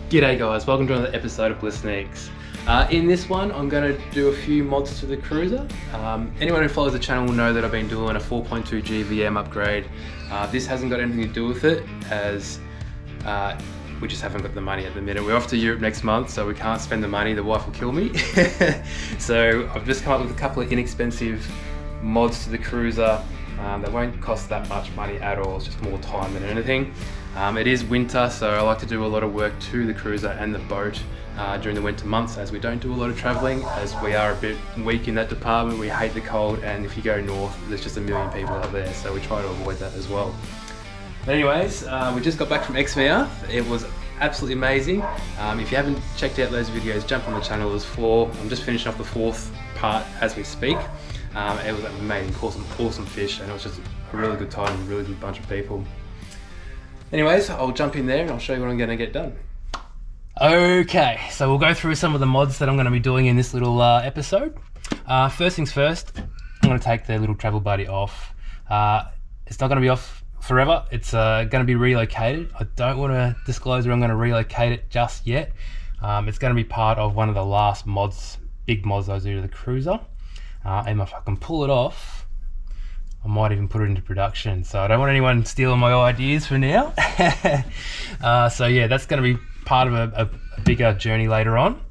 G'day guys, welcome to another episode of Bliss Sneaks. In this one, I'm going to do a few mods to the Cruiser. Anyone who follows the channel will know that I've been doing a 4.2 GVM upgrade. This hasn't got anything to do with it, as we just haven't got the money at the minute. We're off to Europe next month, so we can't spend the money, the wife will kill me. So I've just come up with a couple of inexpensive mods to the Cruiser that won't cost that much money at all. It's just more time than anything. It is winter, so I like to do a lot of work to the Cruiser and the boat during the winter months, as we don't do a lot of travelling, as we are a bit weak in that department. We hate the cold, and if you go north, there's just a million people out there, so we try to avoid that as well. But anyways, we just got back from Ep.70. It was absolutely amazing. If you haven't checked out those videos, jump on the channel. There's 4. I'm just finishing off the 4th part as we speak. It was amazing, awesome fish, and it was just a really good time, a really good bunch of people. Anyways, I'll jump in there and I'll show you what I'm going to get done. Okay, so we'll go through some of the mods that I'm going to be doing in this little episode. First things first, I'm going to take the little travel buddy off. It's not going to be off forever. It's going to be relocated. I don't want to disclose where I'm going to relocate it just yet. It's going to be part of one of the last mods, big mods I do to the Cruiser. And if I can pull it off, I might even put it into production. So I don't want anyone stealing my ideas for now. So yeah, that's going to be part of a bigger journey later on.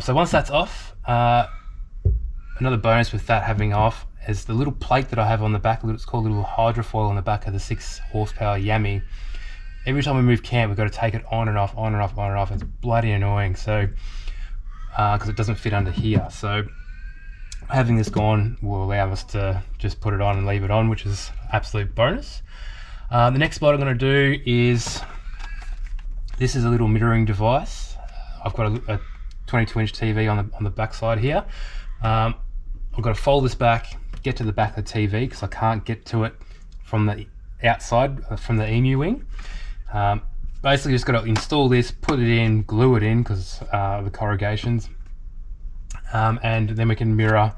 So once that's off, another bonus with that having off is the little plate that I have on the back. It's called a little hydrofoil on the back of the 6 horsepower Yami. Every time we move camp, we've got to take it on and off, on and off, on and off. It's bloody annoying. So because it doesn't fit under here. So having this gone will allow us to just put it on and leave it on, which is absolute bonus. The next mod I'm going to do is, this is a little mirroring device. I've got a 22-inch TV on the back side here. I've got to fold this back, get to the back of the TV, because I can't get to it from the outside, from the emu wing. Basically just got to install this, put it in, glue it in because of the corrugations. And then we can mirror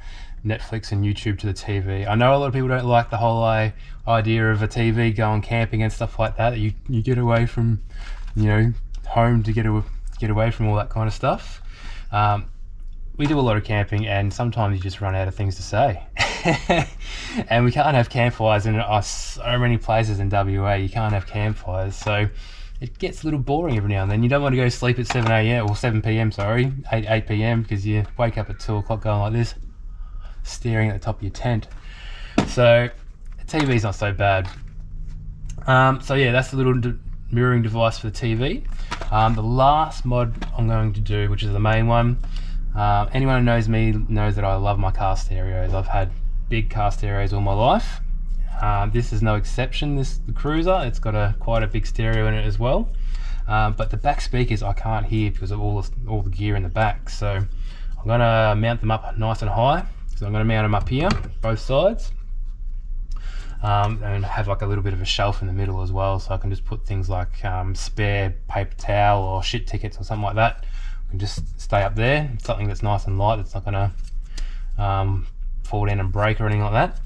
Netflix and YouTube to the TV. I know a lot of people don't like the whole idea of a TV going camping and stuff like that. You get away from, home to get away from all that kind of stuff. We do a lot of camping, and sometimes you just run out of things to say. And we can't have campfires in so many places in WA. You can't have campfires, so it gets a little boring every now and then. You don't want to go to sleep at 7 a.m. or 7 p.m. sorry, 8 p.m. because you wake up at 2 o'clock going like this, staring at the top of your tent. So the TV's not so bad. So yeah, that's the little mirroring device for the TV. The last mod I'm going to do, which is the main one, anyone who knows me knows that I love my car stereos. I've had big car stereos all my life. This is no exception. The Cruiser, it's got quite a big stereo in it as well. But the back speakers I can't hear because of all the gear in the back. So I'm going to mount them up nice and high. So I'm going to mount them up here, both sides. And have like a little bit of a shelf in the middle as well, so I can just put things like spare paper towel or shit tickets or something like that. We can just stay up there. It's something that's nice and light, that's not going to fall down and break or anything like that.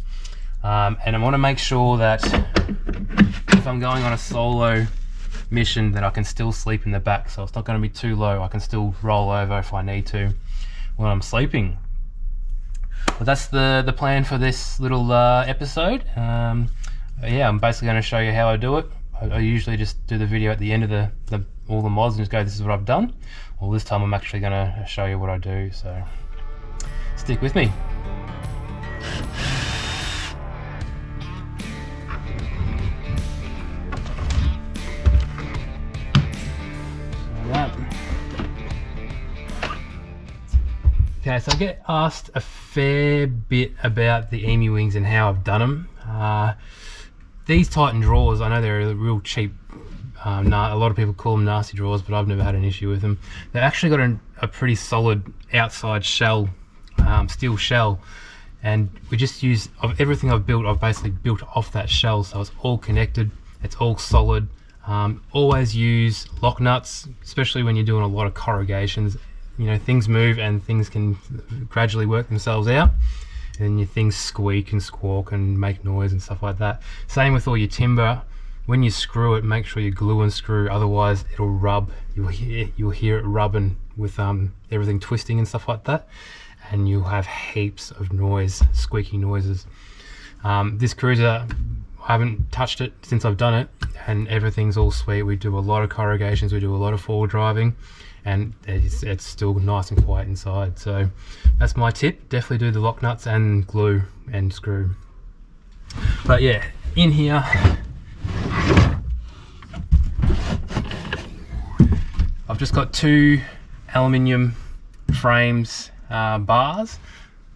And I want to make sure that if I'm going on a solo mission that I can still sleep in the back, so it's not going to be too low. I can still roll over if I need to when I'm sleeping. But that's the plan for this little episode. Yeah, I'm basically going to show you how I do it. I usually just do the video at the end of all the mods and just go, this is what I've done. Well, this time I'm actually going to show you what I do, so stick with me. Okay, so I get asked a fair bit about the emu wings and how I've done them. These Titan drawers, I know they're real cheap. A lot of people call them nasty drawers, but I've never had an issue with them. They've actually got a pretty solid outside shell, steel shell, and we just use, of everything I've built, I've basically built off that shell, so it's all connected, it's all solid. Always use lock nuts, especially when you're doing a lot of corrugations. Things move and things can gradually work themselves out, and your things squeak and squawk and make noise and stuff like that. Same with all your timber. when you screw it, make sure you glue and screw, otherwise it'll rub. You'll hear it rubbing with everything twisting and stuff like that, and you'll have heaps of noise, squeaky noises. This Cruiser, I haven't touched it since I've done it, and everything's all sweet. We do a lot of corrugations, we do a lot of forward driving, and it's still nice and quiet inside. So that's my tip. Definitely do the lock nuts and glue and screw. But yeah, in here, I've just got 2 aluminium frames, bars,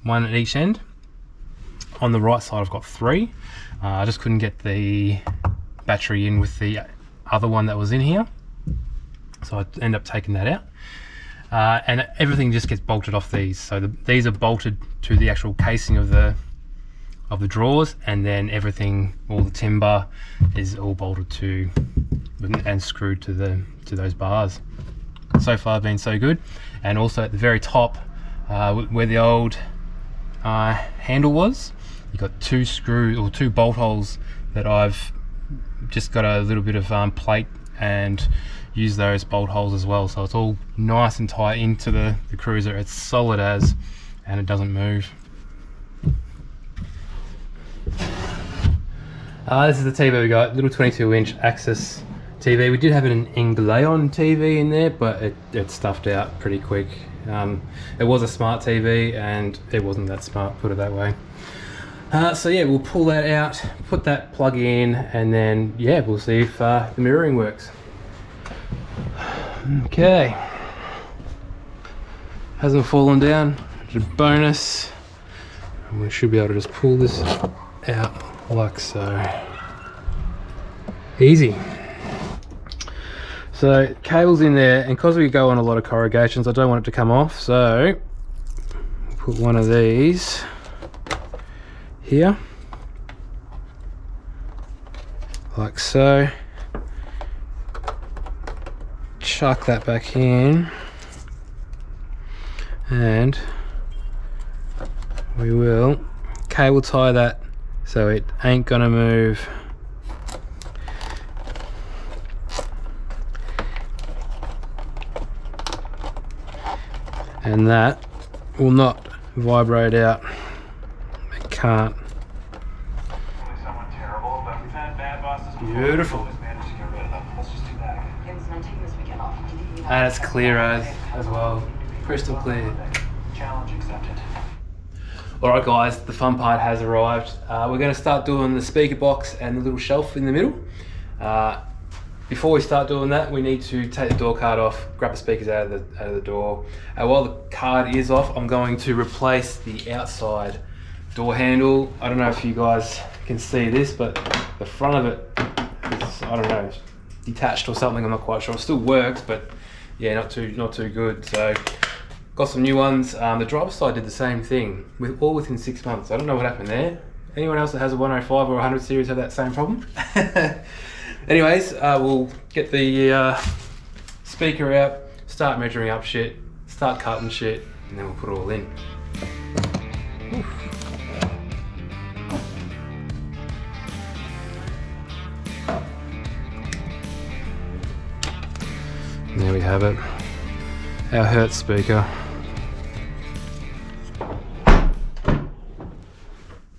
one at each end. On the right side I've got 3. I just couldn't get the battery in with the other one that was in here, so I end up taking that out. And everything just gets bolted off these. So these are bolted to the actual casing of the drawers, and then everything, all the timber is all bolted to and screwed to those bars. So far been so good. And also at the very top, where the old handle was, you've got 2 screws or 2 bolt holes that I've just got a little bit of plate and use those bolt holes as well, so it's all nice and tight into the Cruiser. It's solid as, and it doesn't move. This is the TV we got, little 22-inch Axis TV. We did have an Engleon TV in there, but it stuffed out pretty quick. It was a smart TV and it wasn't that smart, put it that way. So yeah, we'll pull that out, put that plug in, and then yeah, we'll see if the mirroring works. Okay, hasn't fallen down, it's a bonus. And we should be able to just pull this out like so. Easy. So cable's in there, and because we go on a lot of corrugations, I don't want it to come off, so put one of these here, like so. Chuck that back in, and we will cable tie that so it ain't gonna move. And that will not vibrate out. It can't. Beautiful. And it's clear as well. Crystal clear. Challenge accepted. Alright guys, the fun part has arrived. We're going to start doing the speaker box and the little shelf in the middle. Before we start doing that, we need to take the door card off, grab the speakers out of the door. While the card is off, I'm going to replace the outside door handle. I don't know if you guys can see this, but the front of it is, I don't know, detached or something. I'm not quite sure. It still works, but yeah, not too good. So got some new ones. The driver's side did the same thing, all within 6 months. I don't know what happened there. Anyone else that has a 105 or 100 series have that same problem? Anyways, we'll get the speaker out, start measuring up shit, start cutting shit, and then we'll put it all in. And there we have it, our Hertz speaker.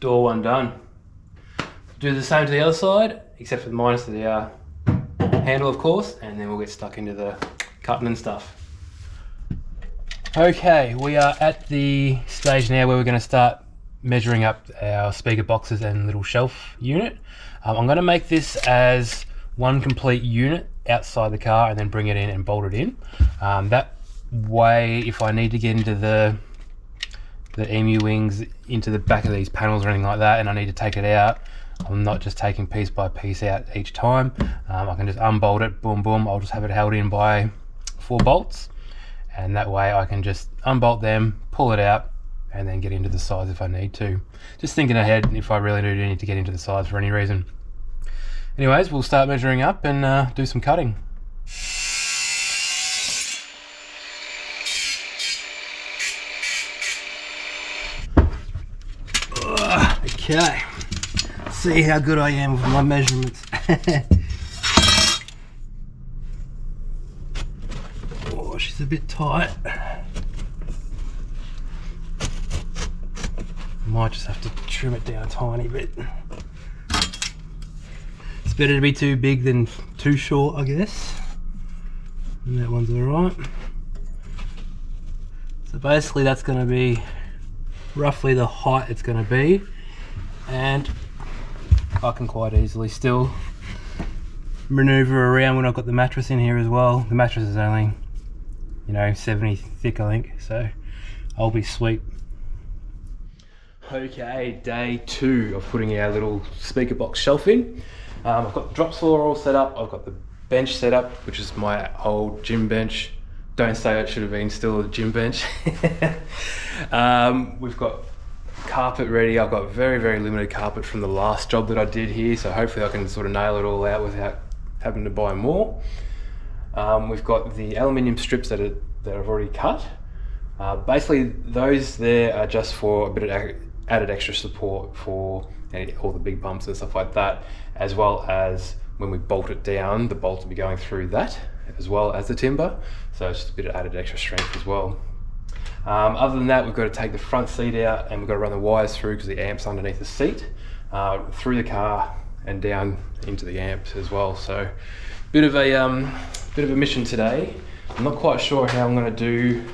Door one done. Do the same to the other side, except for the minus the handle, of course, and then we'll get stuck into the cutting and stuff. Okay, we are at the stage now where we're going to start measuring up our speaker boxes and little shelf unit. I'm going to make this as one complete unit outside the car and then bring it in and bolt it in. That way, if I need to get into the emu wings into the back of these panels or anything like that, and I need to take it out, I'm not just taking piece by piece out each time. I can just unbolt it, boom, boom. I'll just have it held in by 4 bolts, and that way I can just unbolt them, pull it out, and then get into the sides if I need to. Just thinking ahead if I really do need to get into the sides for any reason. Anyways, we'll start measuring up and do some cutting. Okay. See how good I am with my measurements. It's a bit tight. Might just have to trim it down a tiny bit. It's better to be too big than too short, I guess. And that one's alright. So basically that's going to be roughly the height it's going to be, and I can quite easily still maneuver around when I've got the mattress in here as well. The mattress is only, you know, 70 thick, I think, so I'll be sweet. Okay, day 2 of putting our little speaker box shelf in. I've got the drop floor all set up, I've got the bench set up, which is my old gym bench. Don't say it should have been still a gym bench. We've got carpet ready. I've got very limited carpet from the last job that I did here, so hopefully I can sort of nail it all out without having to buy more. We've got the aluminium strips that I've already cut. Basically those there are just for a bit of added extra support for all the big bumps and stuff like that, as well as when we bolt it down, the bolts will be going through that as well as the timber, so it's just a bit of added extra strength as well. Other than that, we've got to take the front seat out and we've got to run the wires through because the amp's underneath the seat, through the car and down into the amps as well. So bit of a mission today. I'm not quite sure how I'm going to do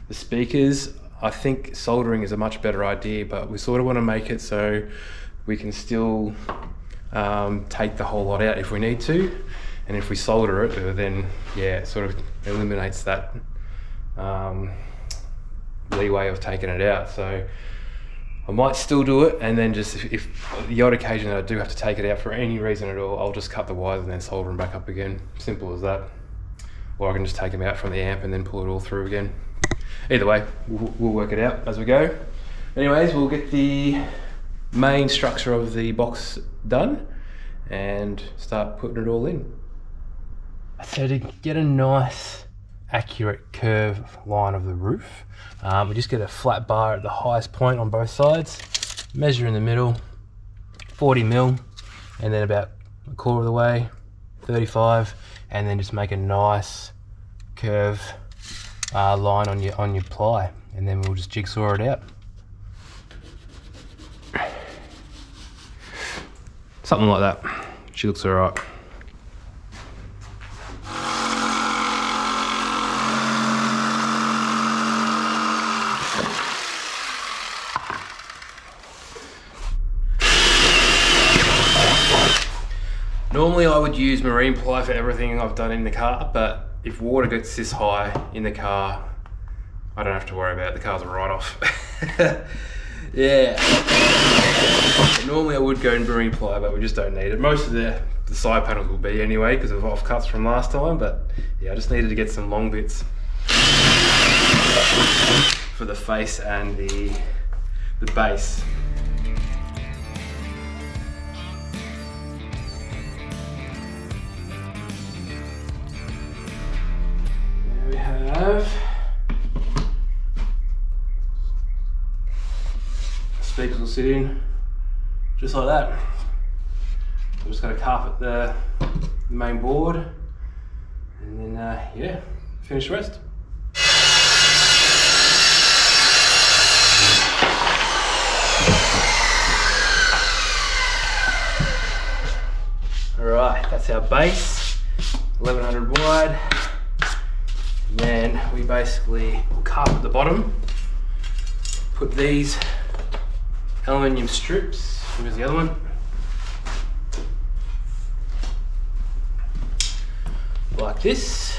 the speakers. I think soldering is a much better idea, but we sort of want to make it so we can still take the whole lot out if we need to, and if we solder it, then yeah, it sort of eliminates that leeway of taking it out. So I might still do it, and then just if the odd occasion that I do have to take it out for any reason at all, I'll just cut the wires and then solder them back up again. Simple as that. Or I can just take them out from the amp and then pull it all through again. Either way, we'll work it out as we go. Anyways, we'll get the main structure of the box done and start putting it all in. So to get a nice accurate curve line of the roof, we just get a flat bar at the highest point on both sides, measure in the middle, 40 mil, and then about a quarter of the way, 35, and then just make a nice curve line on your ply, and then we'll just jigsaw it out. Something like that. She looks alright. Normally I would use marine ply for everything I've done in the car, but if water gets this high in the car, I don't have to worry about it. The car's a write-off. Yeah. Normally I would go in marine ply, but we just don't need it. Most of the side panels will be anyway because of offcuts from last time, but yeah, I just needed to get some long bits for the face and the base. There we have speakers will sit in just like that. I'm just going to carpet the main board and then yeah, finish the rest. Alright, that's our base, 1100 wide, and then we basically will carpet the bottom, put these aluminium strips, where's the other one? Like this,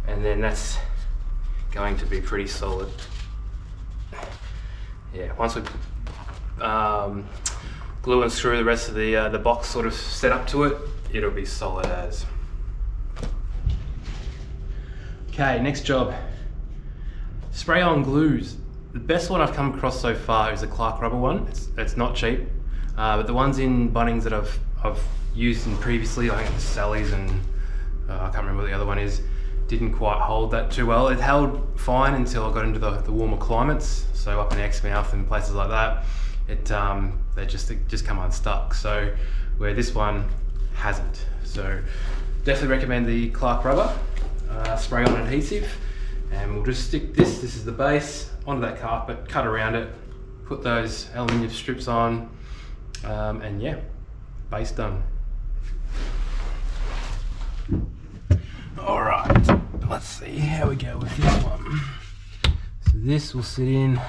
and then that's going to be pretty solid. Yeah, once we glue and screw the rest of the box sort of set up to it, it'll be solid as. Okay, next job, spray on glues. The best one I've come across so far is the Clark rubber one. It's not cheap, but the ones in Bunnings that I've used in previously, I think it's Sally's and I can't remember what the other one is, didn't quite hold that too well. It held fine until I got into the warmer climates, so up in Exmouth and places like that, they just come unstuck. So where this one hasn't. So definitely recommend the Clark rubber. spray on adhesive, and we'll just stick this is the base, onto that carpet, cut around it, put those aluminium strips on, and yeah, base done. All right, let's see how we go with this one. So this will sit in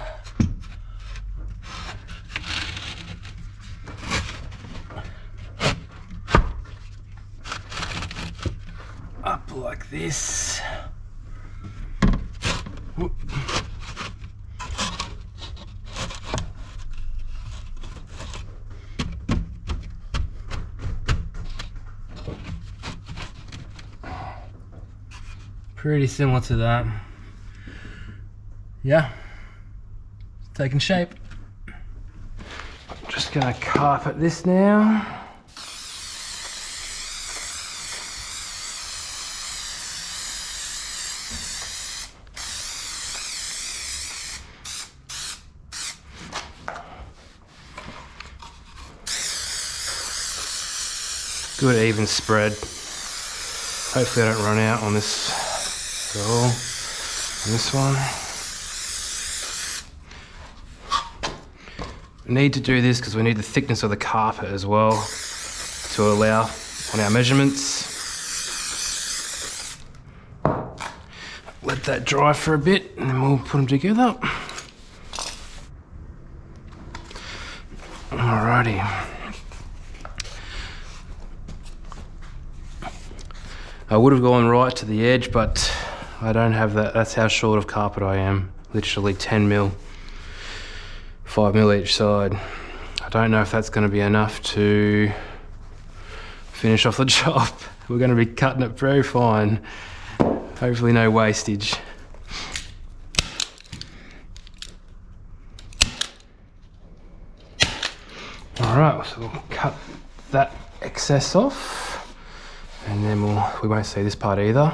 up like this. Whoop. Pretty similar to that. Yeah, it's taking shape. I'm just gonna carpet this now. Good even spread. Hopefully I don't run out on this at all. On this one. We need to do this because we need the thickness of the carpet as well to allow on our measurements. Let that dry for a bit and then we'll put them together. Alrighty. I would have gone right to the edge, but I don't have that. That's how short of carpet I am. Literally 10 mil, 5 mil each side. I don't know if that's going to be enough to finish off the job. We're going to be cutting it very fine. Hopefully no wastage. All right, so we'll cut that excess off. And then we won't see this part either,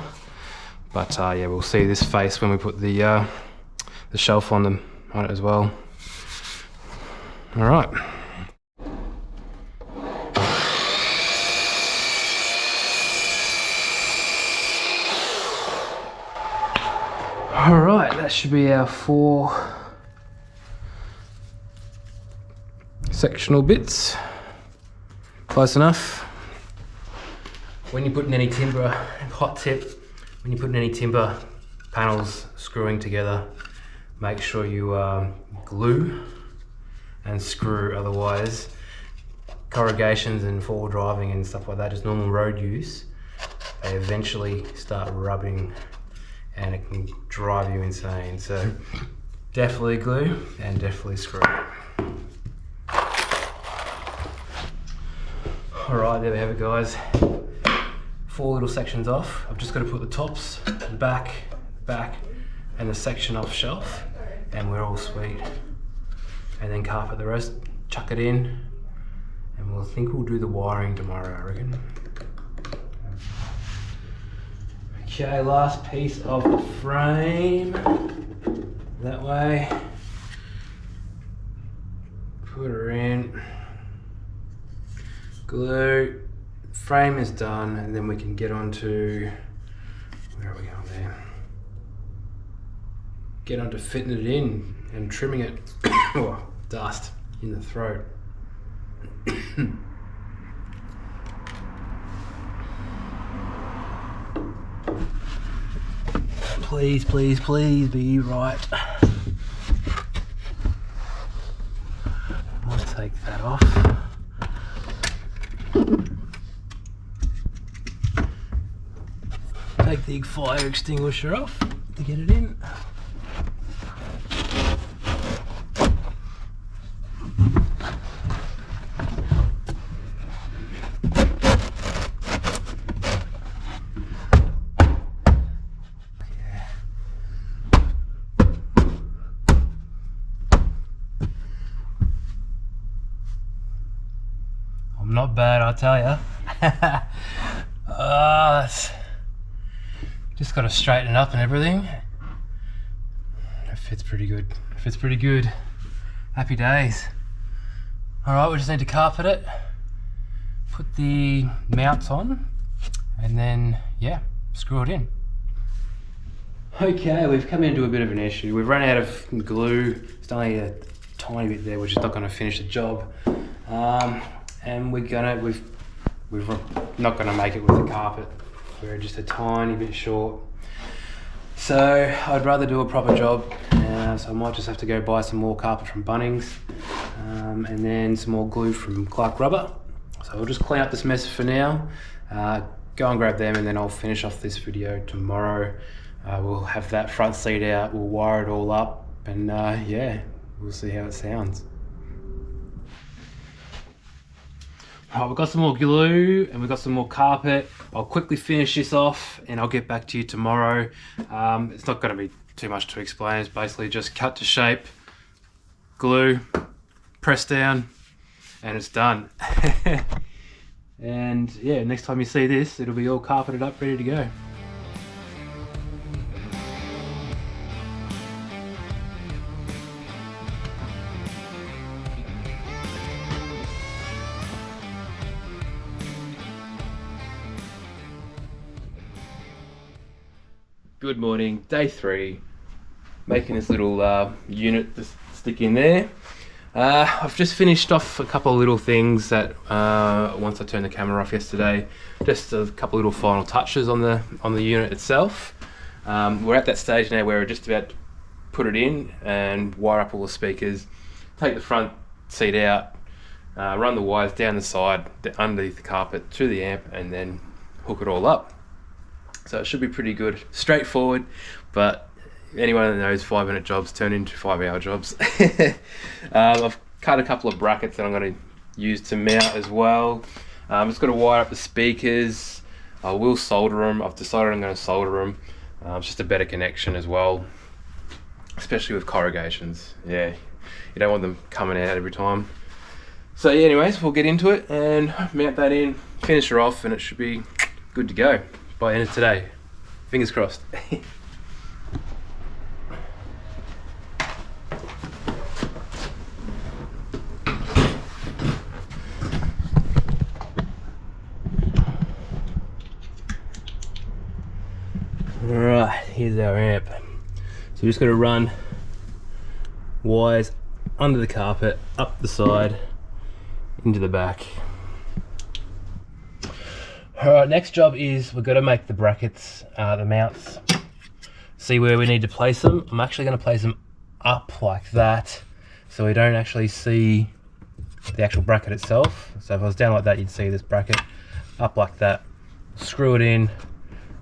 but yeah, we'll see this face when we put the shelf on it as well. All right. All right, that should be our 4 sectional bits. Close enough. When you're putting any timber, hot tip, when you're putting any timber panels screwing together, make sure you glue and screw, otherwise corrugations and forward driving and stuff like that, just normal road use, they eventually start rubbing and it can drive you insane. So definitely glue and definitely screw. All right, there we have it, guys. 4 little sections off. I've just got to put the tops, the back, and the section off shelf, and we're all sweet. And then carpet the rest, chuck it in, and we'll do the wiring tomorrow, I reckon. Okay, last piece of the frame. That way. Put her in. Glue. Frame is done, and then we can get on to, where are we going there? Get on to fitting it in and trimming it. Oh, dust in the throat. Please, please, please be right. I'll take that off. Take the fire extinguisher off to get it in. I'm not bad, I'll tell ya. That's just got to straighten it up and everything. It fits pretty good. It fits pretty good. Happy days. All right, we just need to carpet it, put the mounts on, and then yeah, screw it in. Okay, we've come into a bit of an issue. We've run out of glue. It's only a tiny bit there, which is not going to finish the job. And we're not going to make it with the carpet. We're just a tiny bit short. So I'd rather do a proper job. So I might just have to go buy some more carpet from Bunnings, and then some more glue from Clark Rubber. So I'll just clean up this mess for now. Go and grab them, and then I'll finish off this video tomorrow. We'll have that front seat out, we'll wire it all up, and yeah, we'll see how it sounds. Right, we've got some more glue and we've got some more carpet. I'll quickly finish this off and I'll get back to you tomorrow. It's not going to be too much to explain. It's basically just cut to shape, glue, press down, and it's done. And yeah, next time you see this, it'll be all carpeted up, ready to go. Good morning, day 3, making this little unit to stick in there. I've just finished off a couple of little things that once I turned the camera off yesterday, just a couple of little final touches on the unit itself. We're at that stage now where we're just about to put it in and wire up all the speakers, take the front seat out, run the wires down the side, underneath the carpet to the amp, and then hook it all up. So it should be pretty good, straightforward, but anyone that knows 5-minute jobs turn into 5-hour jobs. I've cut a couple of brackets that I'm going to use to mount as well. I'm just going to wire up the speakers. I will solder them. I've decided I'm going to solder them. It's just a better connection as well, especially with corrugations. Yeah, you don't want them coming out every time. So yeah, anyways, we'll get into it and mount that in, finish her off, and it should be good to go by the end of today. Fingers crossed. Right, here's our amp. So we're just going to run wires under the carpet, up the side, into the back. Alright, next job is we've got to make the brackets, the mounts, see where we need to place them. I'm actually going to place them up like that so we don't actually see the actual bracket itself. So if I was down like that, you'd see this bracket. Up like that, screw it in.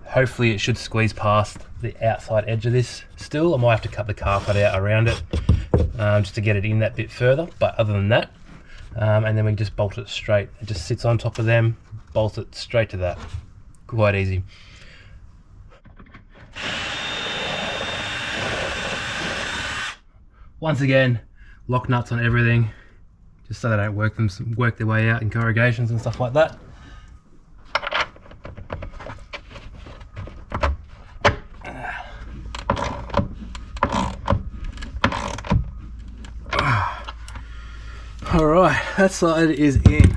Hopefully it should squeeze past the outside edge of this still. I might have to cut the carpet out around it just to get it in that bit further, but other than that, and then we just bolt it straight. It just sits on top of them, bolt it straight to that. Quite easy. Once again, lock nuts on everything, just so they don't work their way out in corrugations and stuff like that. Alright, that side is in.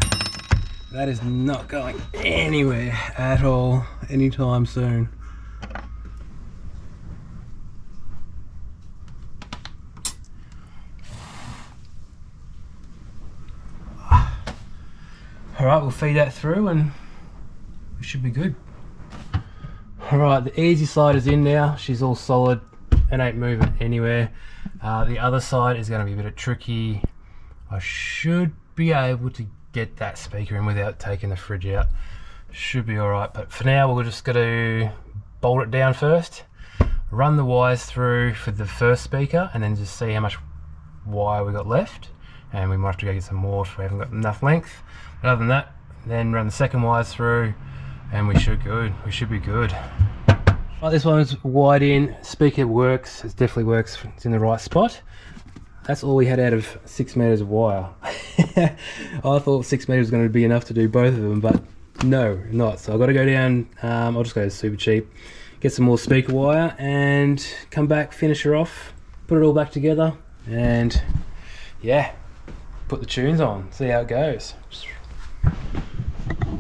That is not going anywhere at all anytime soon. Alright, we'll feed that through and we should be good. Alright, the easy side is in now. She's all solid and ain't moving anywhere. The other side is going to be a bit tricky. I should be able to get that speaker in without taking the fridge out. Should be alright, but for now we're just going to bolt it down first, run the wires through for the first speaker, and then just see how much wire we got left. And we might have to go get some more if we haven't got enough length. But other than that, then run the second wires through and we should be good. Right, this one's wired in, speaker works, it definitely works, it's in the right spot. That's all we had out of 6 meters of wire. I thought 6 meters was going to be enough to do both of them, but no, not. So I've got to go down, I'll just go to Super Cheap, get some more speaker wire and come back, finish her off, put it all back together, and yeah, put the tunes on, see how it goes.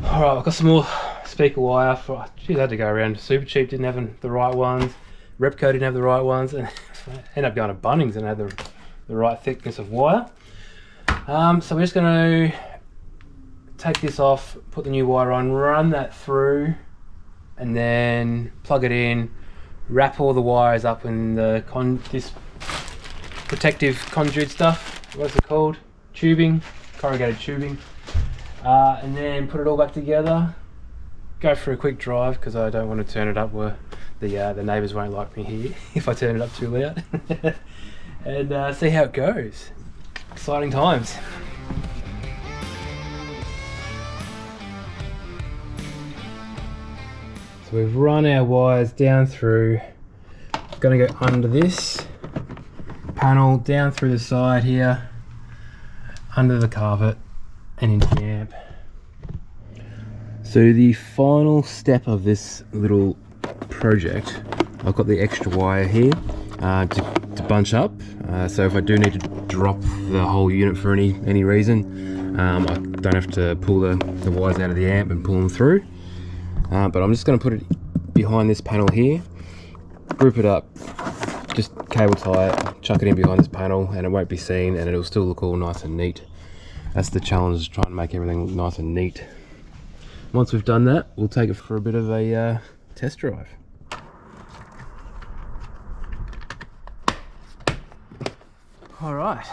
Alright, I've got some more speaker wire. Geez, I had to go around to Super Cheap, didn't have the right ones. Repco didn't have the right ones, and ended up going to Bunnings and had the right thickness of wire. So we're just going to take this off, put the new wire on, run that through, and then plug it in, wrap all the wires up in the this protective conduit stuff. What's it called? Tubing, corrugated tubing. And then put it all back together. Go for a quick drive because I don't want to turn it up where the neighbours won't like me here if I turn it up too loud. And see how it goes. Exciting times. So we've run our wires down through. Going to go under this panel, down through the side here, under the carpet and into the amp. So the final step of this little project, I've got the extra wire here to bunch up. So if I do need to drop the whole unit for any reason, I don't have to pull the wires out of the amp and pull them through. But I'm just going to put it behind this panel here, group it up, just cable tie it, chuck it in behind this panel, and it won't be seen, and it'll still look all nice and neat. That's the challenge, is trying to make everything look nice and neat. Once we've done that, we'll take it for a bit of a test drive. All right,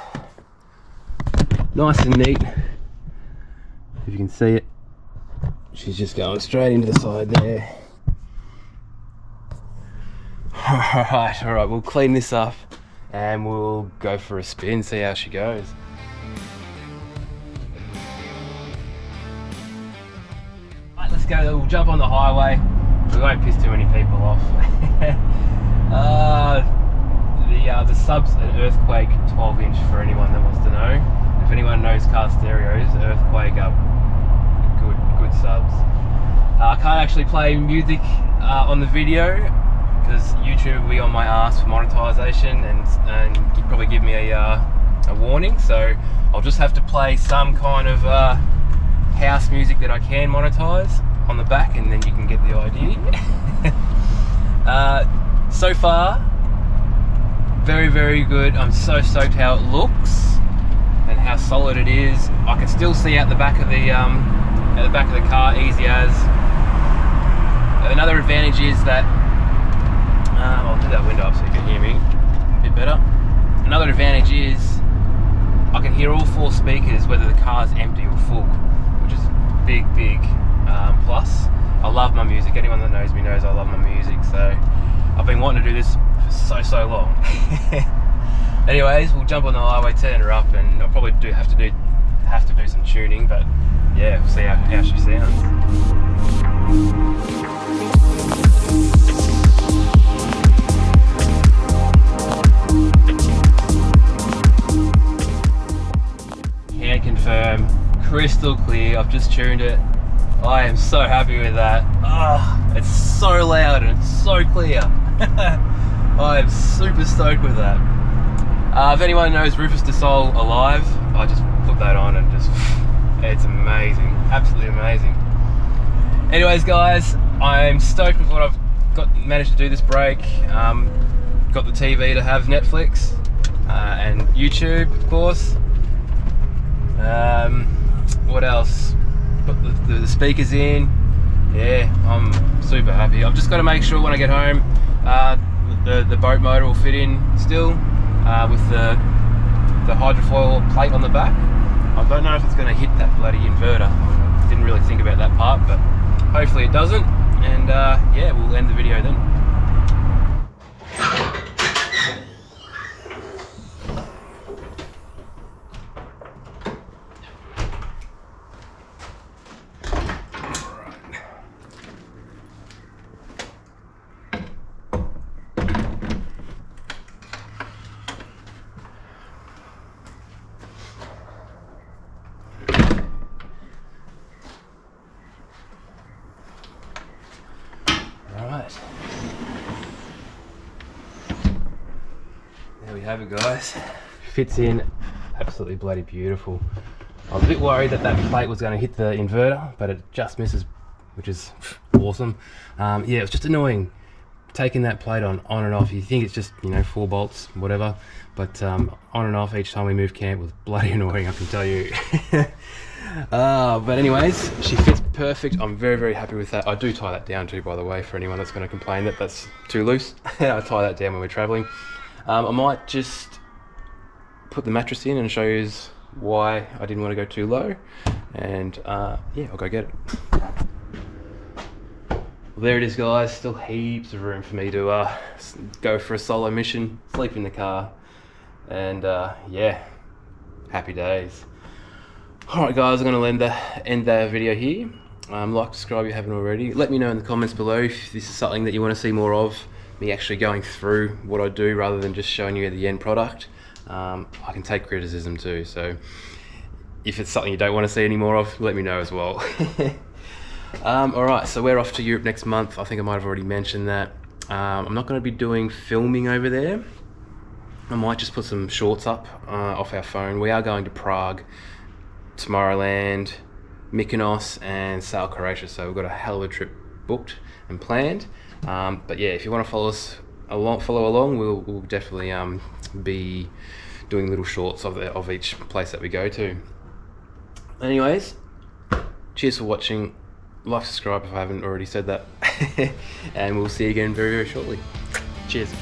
nice and neat. If you can see it, she's just going straight into the side there. All right, we'll clean this up and we'll go for a spin, see how she goes. Right, let's go, we'll jump on the highway. We won't piss too many people off. The sub's an Earthquake 12-inch for anyone that wants to know. If anyone knows car stereos, Earthquake are good subs. I can't actually play music on the video because YouTube will be on my ass for monetization and you'd probably give me a warning. So I'll just have to play some kind of house music that I can monetize on the back, and then you can get the idea. So far, very, very good. I'm so stoked how it looks and how solid it is. I can still see out the back of the car easy as. Another advantage is that I'll do that window up so you can hear me a bit better. Another advantage is I can hear all 4 speakers whether the car's empty or full, which is big plus. I love my music. Anyone that knows me knows I love my music, so I've been wanting to do this for so long. Anyways, we'll jump on the highway, turn her up, and I'll probably have to do some tuning, but yeah, we'll see how she sounds. Can confirm, crystal clear. I've just tuned it. I am so happy with that. It's so loud and it's so clear. I am super stoked with that. If anyone knows Rufus de Sol Alive, I just put that on and it's amazing, absolutely amazing. Anyways guys, I'm stoked with what I've managed to do this break. Got the TV to have Netflix and YouTube, of course. What else? Put the speakers in. Yeah, I'm super happy. I've just got to make sure when I get home the boat motor will fit in still with the hydrofoil plate on the back. I don't know if it's going to hit that bloody inverter. I didn't really think about that part, but hopefully it doesn't, and yeah, we'll end the video then. There we have it, guys. Fits in absolutely bloody beautiful. I was a bit worried that plate was going to hit the inverter, but it just misses, which is awesome. Yeah, it was just annoying taking that plate on and off, you think it's just, you know, 4 bolts, whatever, but on and off each time we move camp was bloody annoying, I can tell you. But anyways, she fits perfect. I'm very, very happy with that. I do tie that down too, by the way, for anyone that's going to complain that that's too loose. I tie that down when we're traveling. I might just put the mattress in and show you why I didn't want to go too low, and yeah, I'll go get it. Well, there it is, guys. Still heaps of room for me to go for a solo mission, sleep in the car, and yeah, happy days. Alright guys, I'm going to end the video here. Like, subscribe if you haven't already. Let me know in the comments below if this is something that you want to see more of, me actually going through what I do rather than just showing you the end product. I can take criticism too, so if it's something you don't want to see any more of, let me know as well. Alright, so we're off to Europe next month. I think I might have already mentioned that. I'm not going to be doing filming over there. I might just put some shorts up off our phone. We are going to Prague, Tomorrowland, Mykonos and Sail Croatia, so we've got a hell of a trip booked and planned. But yeah, if you want to follow along, we'll definitely be doing little shorts of each place that we go to. Anyways, cheers for watching. Like, subscribe if I haven't already said that, and we'll see you again very, very shortly. Cheers.